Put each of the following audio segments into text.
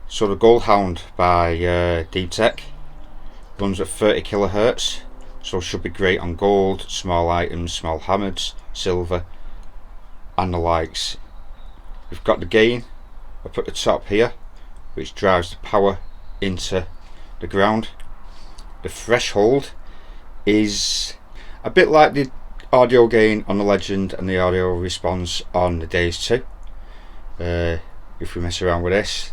So the Goldhound by Deeptech runs at 30 kHz, so should be great on gold, small items, small hammers, silver and the likes. We've got the gain up at the top here, which drives the power into the ground. The threshold is a bit like the audio gain on the Legend and the audio response on the Deus 2. If we mess around with this,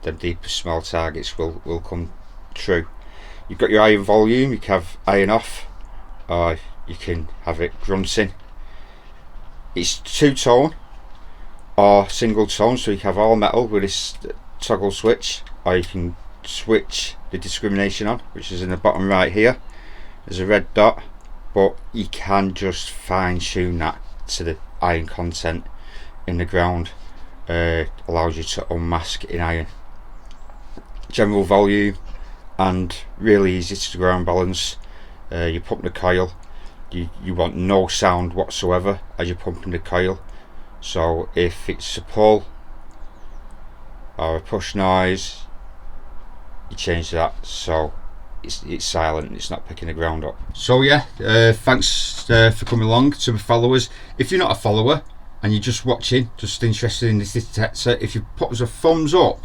the deeper small targets will come true. You've got your iron volume, you can have iron off, or you can have it grunting. It's two-tone or single tone, so you can have all metal with this toggle switch, or you can switch the discrimination on, which is in the bottom right here. There's a red dot, but you can just fine-tune that to the iron content in the ground. Allows you to unmask in iron. General volume and really easy to ground balance. You pump the coil, you want no sound whatsoever as you're pumping the coil, so if it's a pull or a push noise, you change that so it's silent, it's not picking the ground up. So yeah, thanks for coming along to my followers. If you're not a follower and you're just watching, just interested in this detector, if you put us a thumbs up,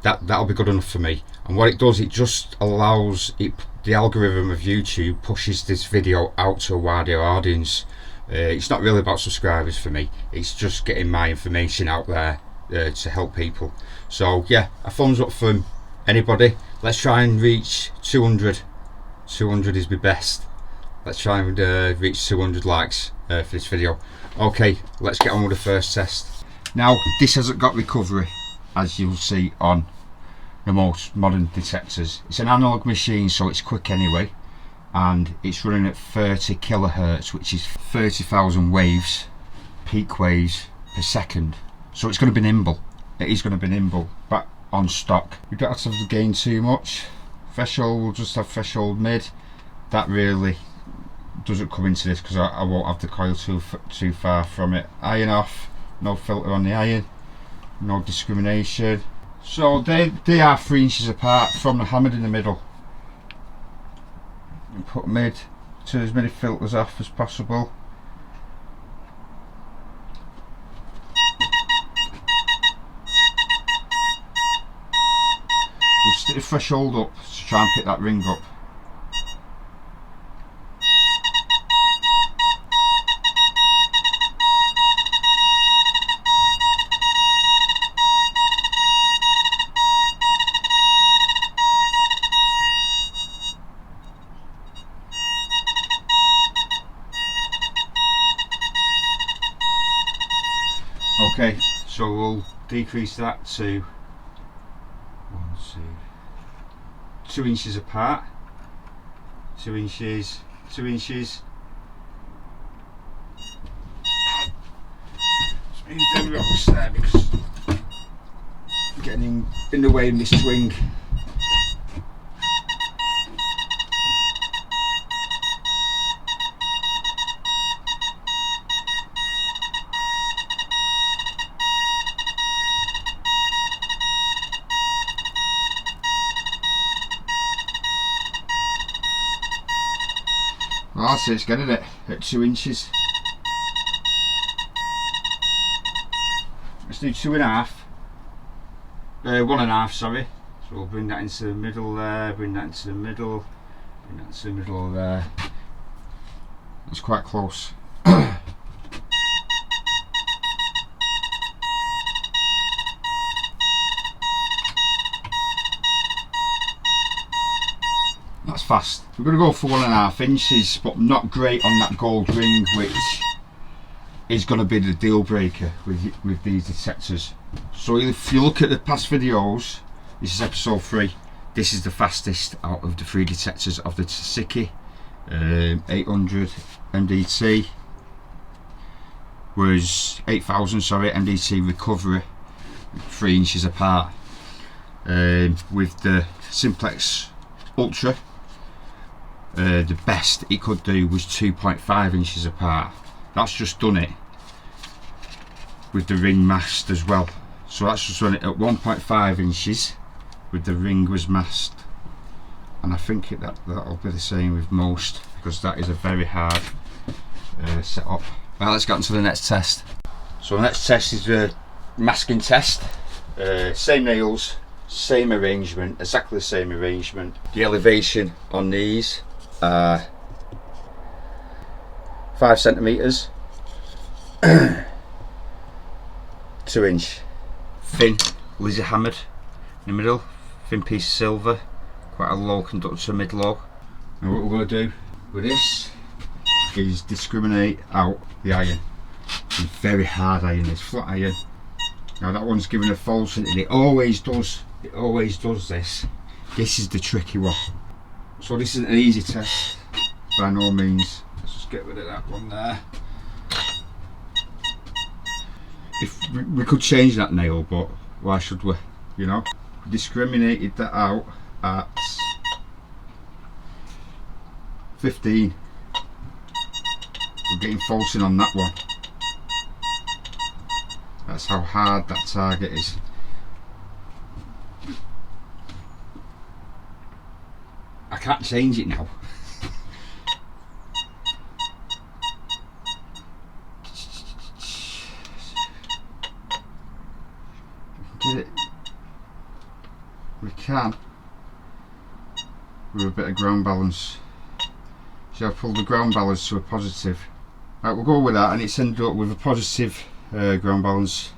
that'll be good enough for me. And what it does, it just allows it, the algorithm of YouTube pushes this video out to a wider audience. It's not really about subscribers for me, it's just getting my information out there to help people. So yeah, a thumbs up from anybody. Let's try and reach 200. 200 is my best. Let's try and reach 200 likes for this video. Okay, let's get on with the first test. Now, this hasn't got recovery, as you'll see on the most modern detectors. It's an analog machine, so it's quick anyway, and it's running at 30 kHz, which is 30,000 waves, peak waves per second. So it's going to be nimble. It is going to be nimble, but on stock. You don't have to have the gain too much. Threshold, we'll just have threshold mid. That really doesn't come into this because I won't have the coil too far from it. Iron off, no filter on the iron, no discrimination. So they are 3 inches apart from the hammered in the middle. And put mid to as many filters off as possible. We'll stick the threshold up to try and pick that ring up. Okay, so we'll decrease that to 2 inches apart. 2 inches, 2 inches. Just move them rocks there because I'm getting in the way of this swing. Well, that's it, it's getting it at 2 inches. Let's do 2.5. 1.5, sorry. So we'll bring that into the middle there, bring that into the middle, bring that into the middle there. That's quite close. That's fast. We're going to go for 1.5 inches, but not great on that gold ring, which is going to be the deal breaker with these detectors. So if you look at the past videos, this is episode 3. This is the fastest out of the 3 detectors of the TARSSACI 800 MDT. Was 8000, sorry, MDT recovery, 3 inches apart. With the Simplex Ultra, the best it could do was 2.5 inches apart. That's just done it with the ring mast as well. So that's just run it at 1.5 inches with the ring was masked, and I think that'll be the same with most, because that is a very hard setup. Right, let's get on to the next test. So the next test is the masking test. Same nails, same arrangement, exactly the same arrangement. The elevation on these are 5 centimeters, 2 inch, thin laser hammered in the middle, thin piece of silver, quite a low conductor mid-low. Now what we're going to do with this is discriminate out the iron. It's very hard iron, it's flat iron. Now that one's given a false, and it always does this. This is the tricky one. So this isn't an easy test by no means. Let's just get rid of that one there. If we could change that nail, but why should we, you know? We discriminated that out at 15. We're getting falsing on that one. That's how hard that target is. I can't change it now. Get it? We can with a bit of ground balance. See, I've pulled the ground balance to a positive. Right, we'll go with that, and it's ended up with a positive ground balance,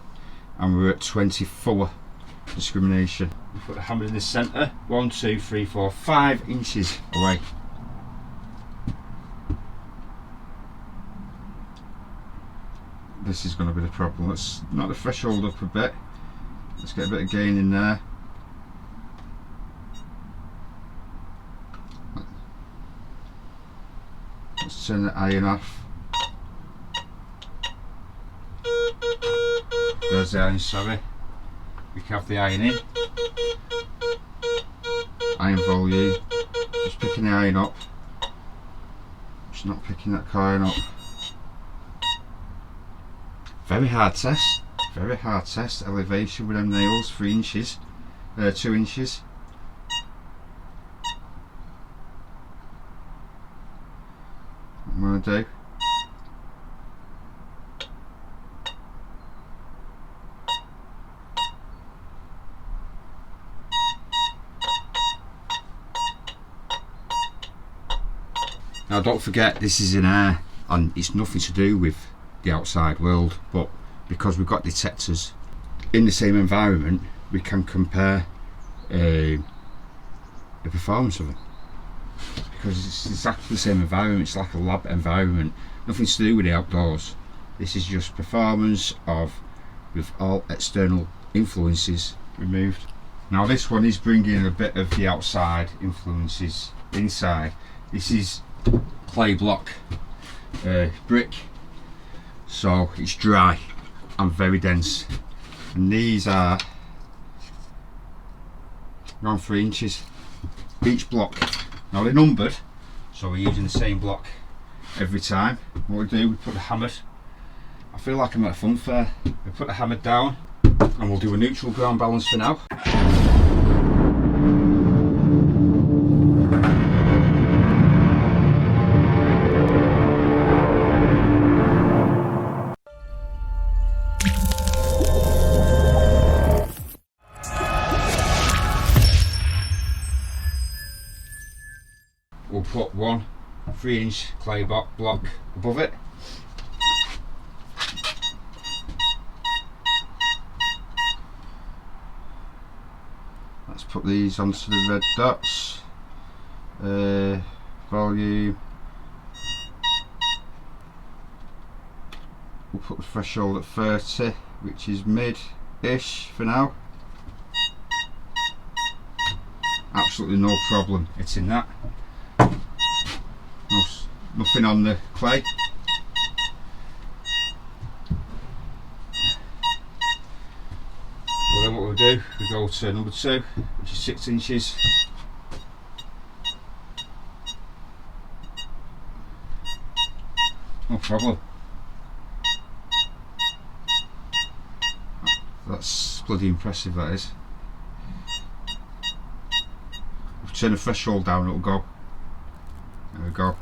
and we're at 24 discrimination. We put the hammer in the centre, 1, 2, 3, 4, 5 inches away. This is going to be the problem. Let's knock the threshold up a bit. Let's get a bit of gain in there. Let's turn the iron off. There's the iron, sorry. We can have the iron in. Iron volume. Just picking the iron up. Just not picking that coin up. Very hard test. Very hard test. Elevation with them nails, 3 inches. 2 inches. What I'm going to do. Now don't forget, this is in air and it's nothing to do with the outside world, but because we've got detectors in the same environment, we can compare the performance of them, because it's exactly the same environment. It's like a lab environment, nothing to do with the outdoors. This is just performance with all external influences removed. Now this one is bringing a bit of the outside influences inside. This is clay block brick, so it's dry and very dense, and these are around 3 inches each block. Now they're numbered, so we're using the same block every time. What we do, we put the hammer, I feel like I'm at a fun fair, we put the hammer down and we'll do a neutral ground balance for now. We'll put one 3-inch clay block above it. Let's put these onto the red dots. Volume. We'll put the threshold at 30, which is mid-ish for now. Absolutely no problem, it's in that. Nothing on the clay. Well, then what we'll do, we go to number 2, which is 6 inches. No problem. That's bloody impressive, that is. turn the threshold down, it'll go. There we go.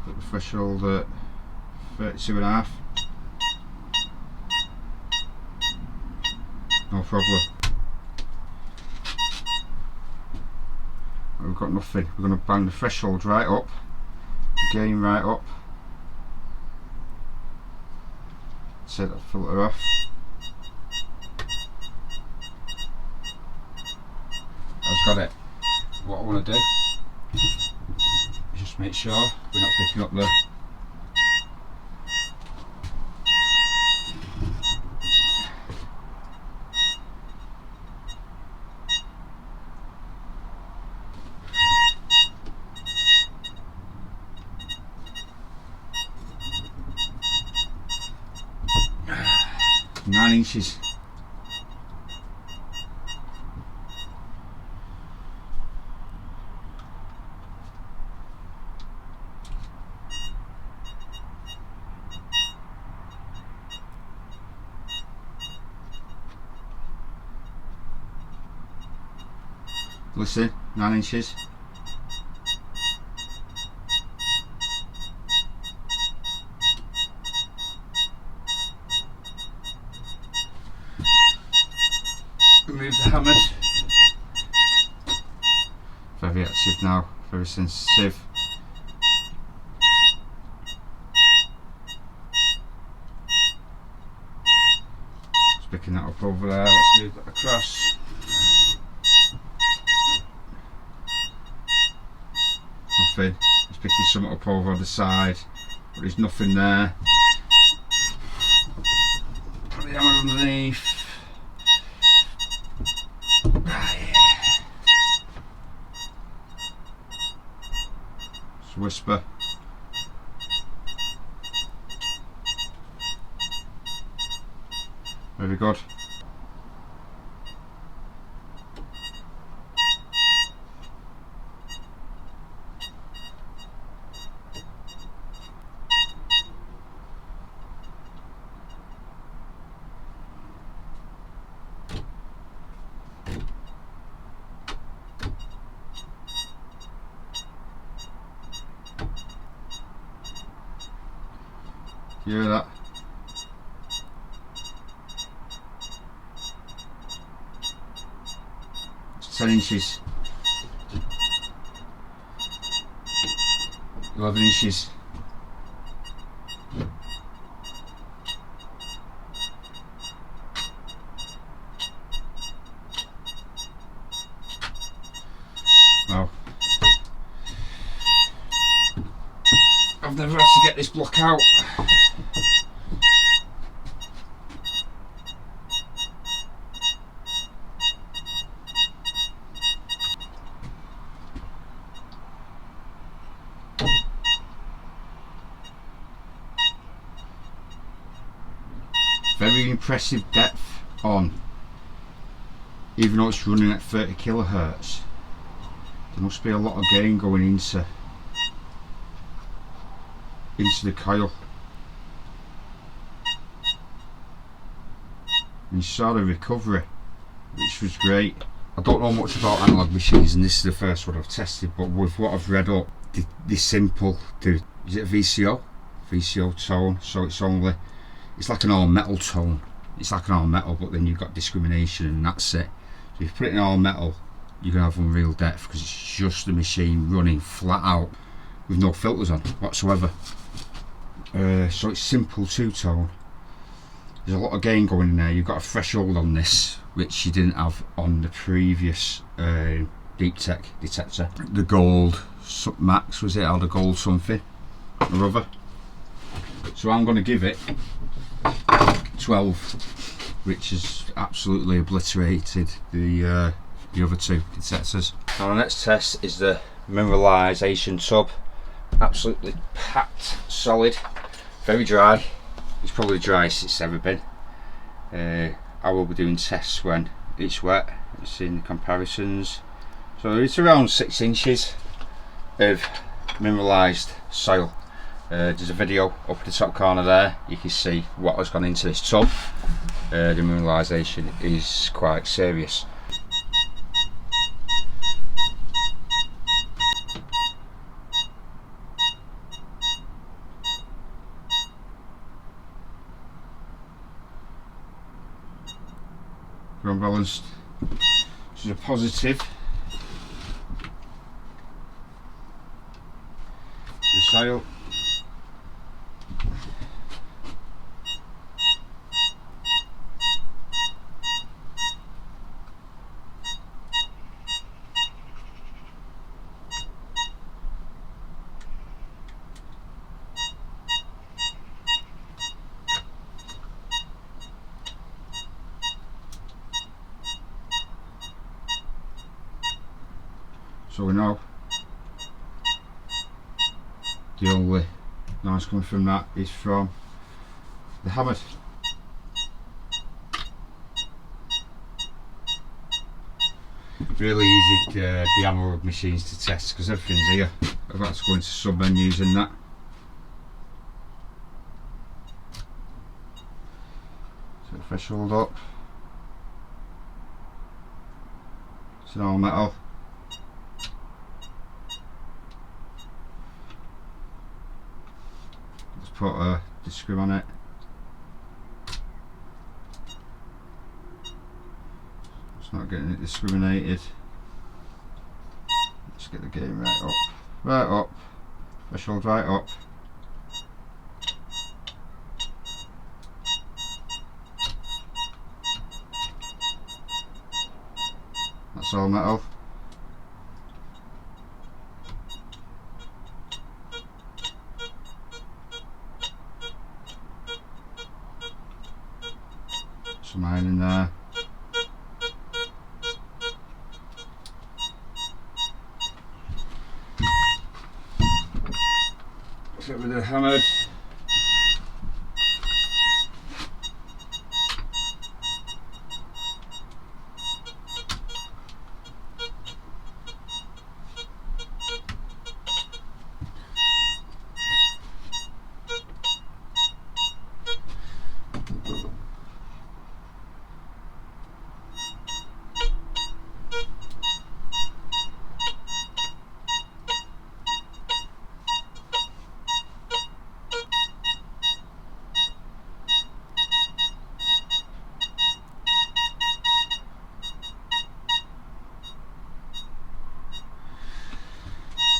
Put the threshold at 32.5. No problem. We've got nothing. We're going to bang the threshold right up, gain right up, set that filter off. I've got it. What I want to do is just make sure we're not picking up the nine inches. Listen, 9 inches. Remove the hammers. Very active now, very sensitive. Just picking that up over there, let's move that across. Nothing, it's picking something up over the side, but there's nothing there. Put the hammer underneath. Just whisper. Very good. You hear that? It's 10 inches. 11 inches. Well, I've never had to get this block out. Very impressive depth on, even though it's running at 30 kilohertz. There must be a lot of gain going into the coil. And you saw the recovery, which was great. I don't know much about analog machines, and this is the first one I've tested, but with what I've read up, the simple, is it a VCO? VCO tone, so it's like an all metal tone. It's like an all metal, but then you've got discrimination and that's it. So if you put it in all metal, you're going to have unreal depth, because it's just the machine running flat out with no filters on whatsoever. So it's simple two-tone. There's a lot of gain going in there. You've got a threshold on this, which you didn't have on the previous Deeptech detector. The gold max, was it, or the gold something or other. So I'm going to give it 12, which has absolutely obliterated the other two detectors. Now the next test is the mineralization tub. Absolutely packed, solid, very dry. It's probably the driest it's ever been. I will be doing tests when it's wet, seeing the comparisons. So it's around 6 inches of mineralized soil. There's a video up at the top corner there. You can see what has gone into this tub. The mineralisation is quite serious. We're unbalanced. This is a positive. The sail. So we know the only noise coming from that is from the hammer. Really easy the Analogue machines to test because everything's here. I've got to go into sub menus and that. So threshold up. It's an all metal. Let's put a disc on it. It's not getting it discriminated. Let's get the game right up, threshold right up. That's all metal. Some iron in there. Get rid of the hammers.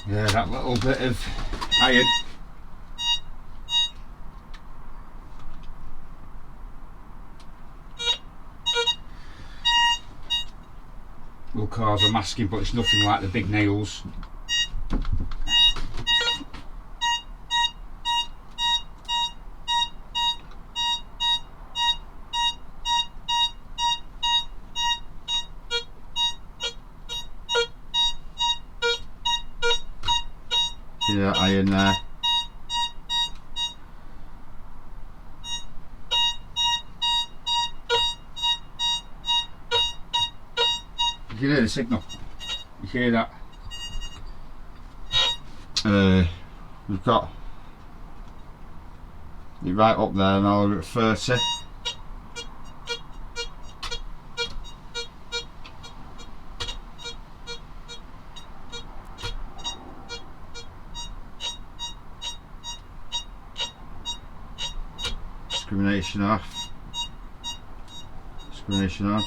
Yeah, that little bit of iron will cause a masking, but it's nothing like the big nails. See that iron there? You can hear the signal. You hear that? We've got it right up there, and now we're at 30. Discrimination off. Discrimination on.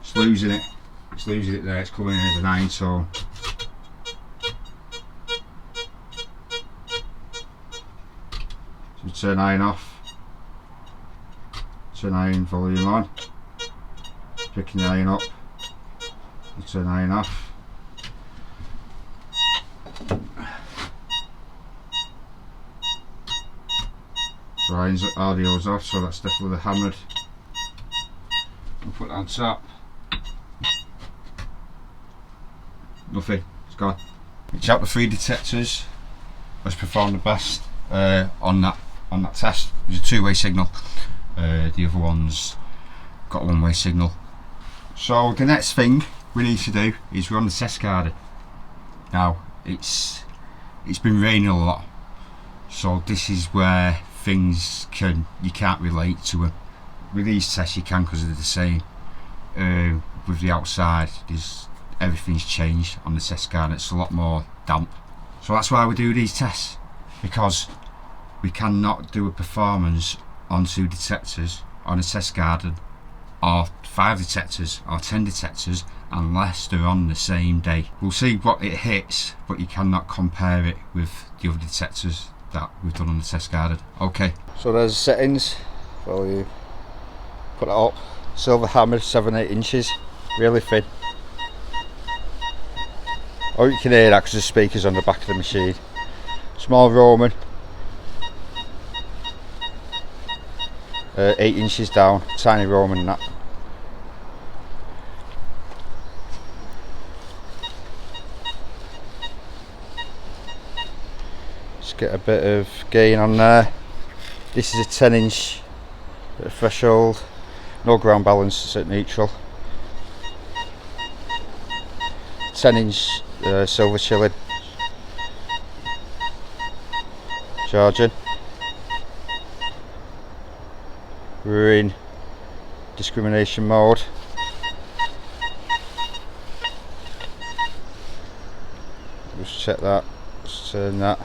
It's losing it. It's losing it there. It's coming in as a 9 tone. So turn iron off, turn iron volume on, picking the iron up, turn iron off. So iron's audio's off, so that's definitely the hammered. I'll put that on top. Nothing, it's gone. It's out the 3 detectors. has performed the best on that test. It was a two-way signal. The other one's got a one-way signal. So the next thing we need to do is run the test garden. Now it's been raining a lot, so this is where things you can't relate to them. With these tests you can, because they're the same. With the outside, everything's changed on the test garden. It's a lot more damp, so that's why we do these tests, because we cannot do a performance on 2 detectors on a test garden, or 5 detectors or 10 detectors, unless they're on the same day. We'll see what it hits, but you cannot compare it with the other detectors that we've done on the test garden. Okay, so there's settings for you. Put it up. Silver hammered, 7-8 inches, really thin. Oh, you can hear that because the speakers on the back of the machine. Small Roman, 8 inches down, tiny Roman that. Just get a bit of gain on there. This is a 10-inch threshold. No ground balance, it's at neutral. 10-inch silver chilling. Charging. We're in discrimination mode. Just check that. Let's turn that.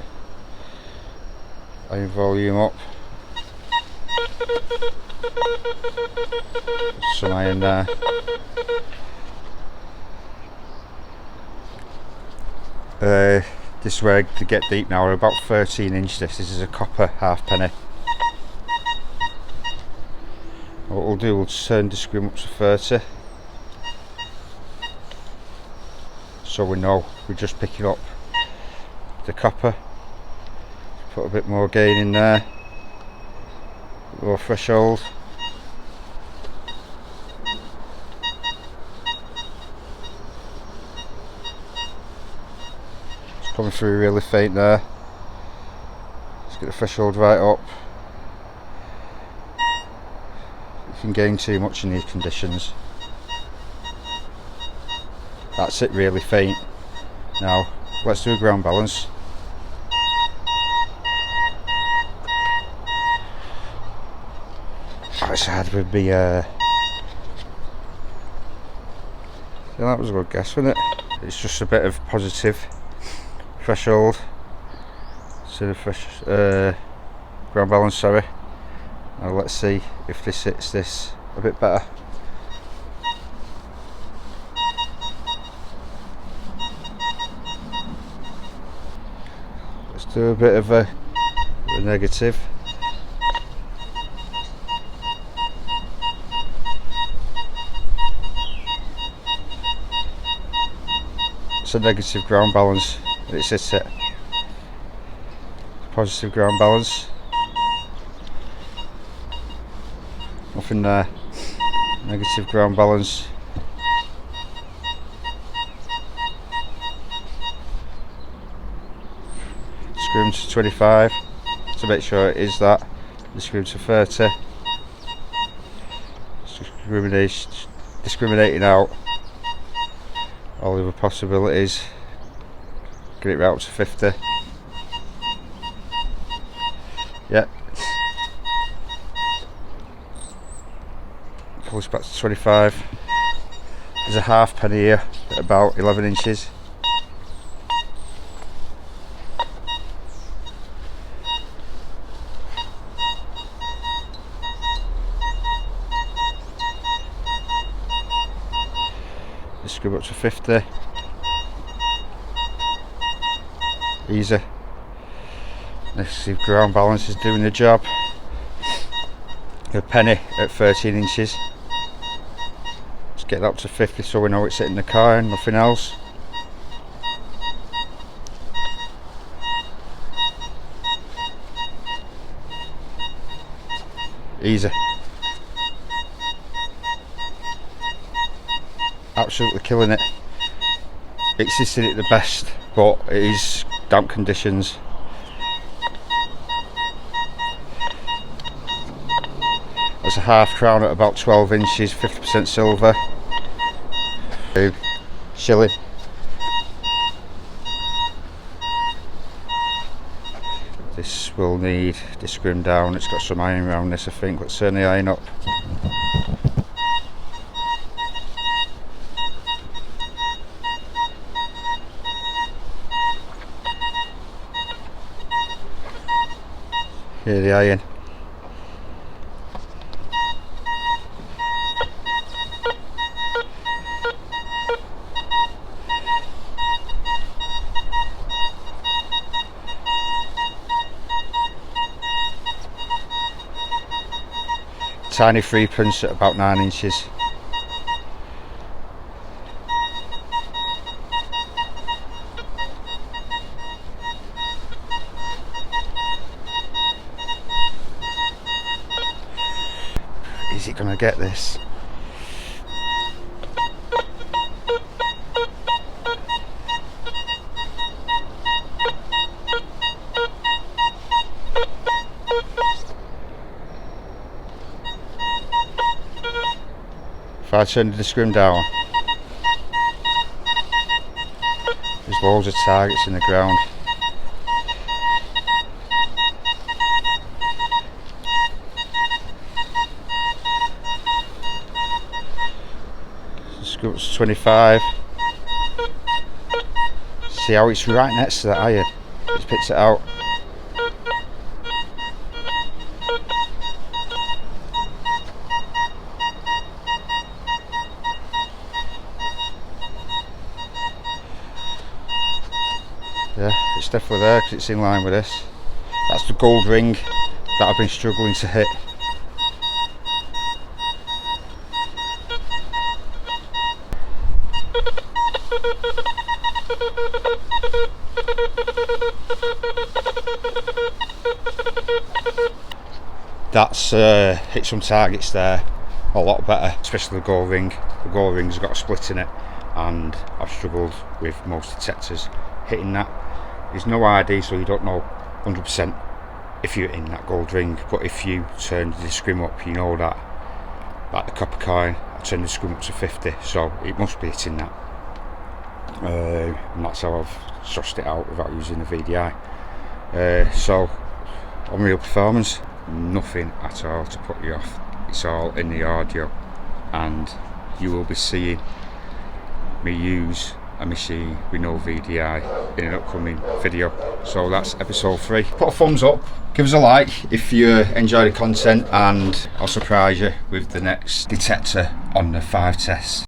Iron volume up. Some iron there. This is where to get deep now. We're about 13 inch. This is a copper halfpenny. What we'll do, we'll turn discrim up to 30, so we know we're just picking up the copper. Put a bit more gain in there. Lower threshold. It's coming through really faint there. Let's get the threshold right up. You can gain too much in these conditions. That's it, really faint. Now let's do a ground balance. It's hard with me. Yeah, that was a good guess, wasn't it? It's just a bit of positive threshold. So the ground balance, sorry. Now let's see if this hits this a bit better. Let's do a bit of a negative. It's a negative ground balance. It's it. Positive ground balance. Nothing there. Negative ground balance. Screw to 25 to make sure it is that. Screw to 30. Discriminating out all the other possibilities. Get it right up to 50. Yeah. Pull this back to 25. There's a halfpenny here at about 11 inches. Just go up to 50. Easy. Negative ground balance is doing the job. A penny at 13 inches. Let's get that up to 50 so we know it's hitting the car and nothing else. Easy. Absolutely killing it. It's hitting it the best, but it is damp conditions. That's a half crown at about 12 inches, 50% silver. Shilling. This will need discrim down. It's got some iron around this, I think. Let's turn the iron up. Here the iron. Tiny free prints at about 9 inches. Is it gonna get this? If I turn the discrim down, there's loads of targets in the ground. It's 25. See how it's right next to that iron. Just picks it out. Yeah, it's definitely there because it's in line with this. That's the gold ring that I've been struggling to hit. That's hit some targets there a lot better, especially the gold ring. The gold ring's got a split in it, and I've struggled with most detectors hitting that. There's no ID, so you don't know 100% if you're in that gold ring, but if you turn the discrim up, you know that. Like the copper coin, I turned the discrim up to 50, so it must be hitting that. And that's how I've sussed it out without using the VDI. So, on real performance, nothing at all to put you off. It's all in the audio, and you will be seeing me use a machine with no VDI in an upcoming video. So that's episode 3. Put a thumbs up, give us a like if you enjoy the content, and I'll surprise you with the next detector on the 5 tests.